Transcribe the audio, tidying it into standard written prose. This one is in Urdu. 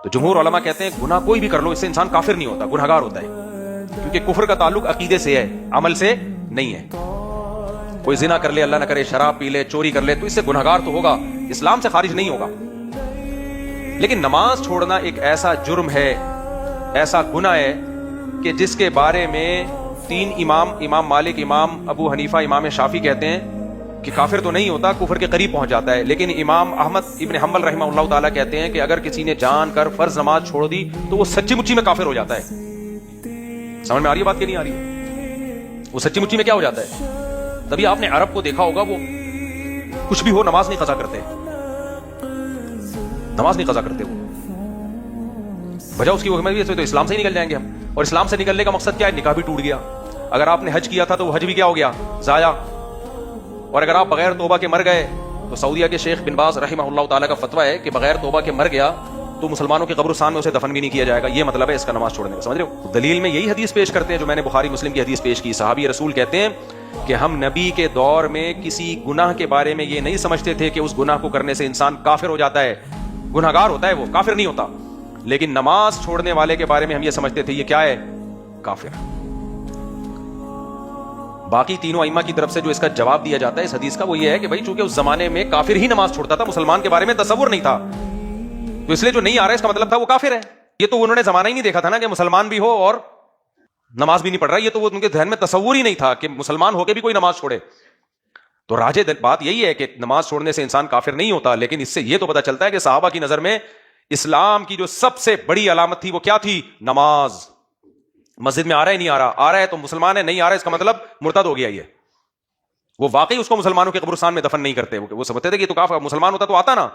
تو جمہور علماء کہتے ہیں گناہ کوئی بھی کر لو اس سے انسان کافر نہیں ہوتا، گنہگار ہوتا ہے، کیونکہ کفر کا تعلق عقیدے سے ہے، عمل سے نہیں ہے۔ کوئی زنا کر لے، اللہ نہ کرے، شراب پی لے، چوری کر لے، تو اس سے گنہگار تو ہوگا، اسلام سے خارج نہیں ہوگا۔ لیکن نماز چھوڑنا ایک ایسا جرم ہے، ایسا گناہ ہے کہ جس کے بارے میں تین امام مالک، امام ابو حنیفہ، امام شافعی کہتے ہیں کہ کافر تو نہیں ہوتا، کفر کے قریب پہنچ جاتا ہے، لیکن امام احمد ابن حنبل رحمہ اللہ تعالیٰ کہتے ہیں کہ اگر کسی نے جان کر فرض نماز چھوڑ دی تو وہ سچی مچی میں کافر ہو جاتا ہے۔ سمجھ میں آ رہی ہے بات کہ نہیں آ رہی ہے؟ وہ سچی مچی میں کیا ہو جاتا ہے؟ تبھی آپ نے عرب کو دیکھا ہوگا، وہ کچھ بھی ہو نماز نہیں قضا کرتے، نماز نہیں قضا کرتے، وہ وجہ اس کی وہ ہے تو اسلام سے ہی نکل جائیں گے ہم، اور اسلام سے نکلنے کا مقصد کیا ہے؟ نکاح بھی ٹوٹ گیا۔ اگر آپ نے حج کیا تھا تو وہ حج بھی کیا ہو گیا؟ ضائع۔ اور اگر آپ بغیر توبہ کے مر گئے تو سعودیہ کے شیخ بن باز رحمہ اللہ تعالیٰ کا فتویٰ ہے کہ بغیر توبہ کے مر گیا تو مسلمانوں کے قبرستان میں اسے دفن بھی نہیں کیا جائے گا۔ یہ مطلب ہے اس کا نماز چھوڑنے کا، سمجھ رہے ہو؟ دلیل میں یہی حدیث پیش کرتے ہیں جو میں نے بخاری مسلم کی حدیث پیش کی۔ صحابی رسول کہتے ہیں کہ ہم نبی کے دور میں کسی گناہ کے بارے میں یہ نہیں سمجھتے تھے کہ اس گناہ کو کرنے سے انسان کافر ہو جاتا ہے، گنہگار ہوتا ہے، وہ کافر نہیں ہوتا، لیکن نماز چھوڑنے والے کے بارے میں ہم یہ سمجھتے تھے یہ کیا ہے؟ کافر۔ باقی تینوں ائمہ کی طرف سے جو اس کا جواب دیا جاتا ہے اس حدیث کا، وہ یہ ہے کہ بھائی چونکہ اس زمانے میں کافر ہی نماز چھوڑتا تھا، مسلمان کے بارے میں تصور نہیں تھا، تو اس لیے جو نہیں آ رہا ہے اس کا مطلب تھا وہ کافر ہے۔ یہ تو انہوں نے زمانہ ہی نہیں دیکھا تھا نا کہ مسلمان بھی ہو اور نماز بھی نہیں پڑھ رہا، یہ تو وہ ان کے ذہن میں تصور ہی نہیں تھا کہ مسلمان ہو کے بھی کوئی نماز چھوڑے۔ تو راجح بات یہی ہے کہ نماز چھوڑنے سے انسان کافر نہیں ہوتا، لیکن اس سے یہ تو پتہ چلتا ہے کہ صحابہ کی نظر میں اسلام کی جو سب سے بڑی علامت تھی وہ کیا تھی؟ نماز۔ مسجد میں آ رہا ہے نہیں آ رہا، آ رہا ہے تو مسلمان ہے، نہیں آ رہا ہے اس کا مطلب مرتد ہو گیا یہ۔ وہ واقعی اس کو مسلمانوں کے قبرستان میں دفن نہیں کرتے، وہ سمجھتے تھے کہ یہ تو کافر، مسلمان ہوتا تو آتا نا۔